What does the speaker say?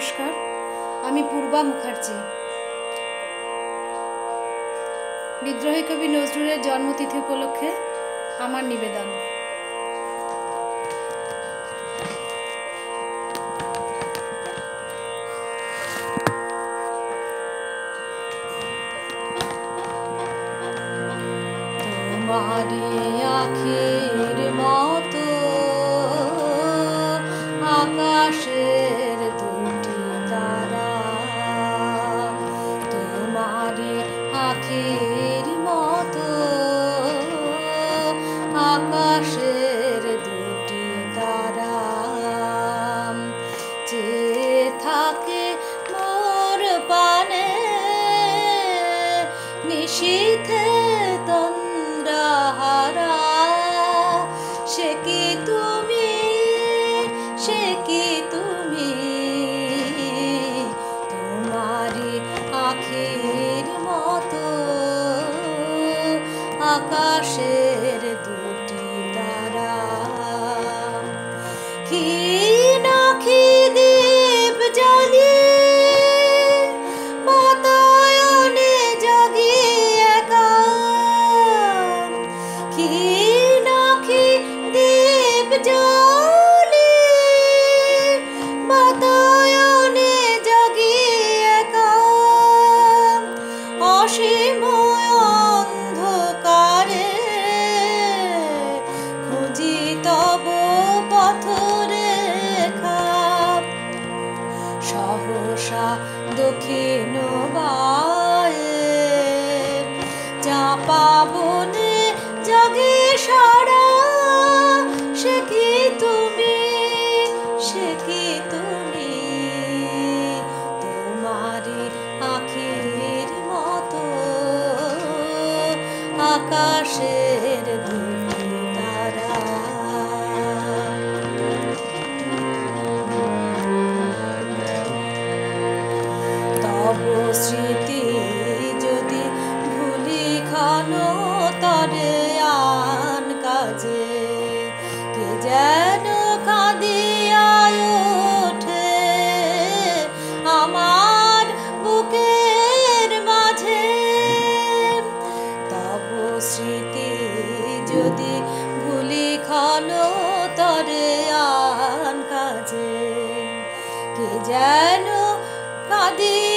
নমস্কার, আমি পূর্বা মুখার্জি। বিদ্রোহী কবি নজরুলের জন্মতিথি উপলক্ষে আমার নিবেদন। তোমারি আখির মতো আকাশের দুটি তারা, তোমারি আখির মতো আকাশের দুটি তারা চেয়ে থাকে মোর পানে নিশীথে তন্দ্রাহারা। সে কি তুমি, সে কি তুমি, তোমারি আখির মতো আকাশের দুটি তারা। ক্ষীণ দীপ জ্বালিয়ে বাতায়নে জাগি একা, ক্ষীণ দীপ জ্বালিয়ে বাতায়নে জাগি একা। অসীম অন্ধকারে খুঁজি তব পথরেখা। সহসা দক্ষিণ বায়ে চাপা বনে জাগে সারা। সে কি তুমি, সে কি তুমি, তোমারি আখির মতো আকাশের দুটি তারা। তব স্মৃতি যদি ভুলি ক্ষণ তরে আন কাজে, কে যেন কাঁদিয়া ওঠে আমার বুকের মাঝে। তব স্মৃতি যদি ভুলি ক্ষণ তরে আন কাজে, কে যেন কাঁদিয়া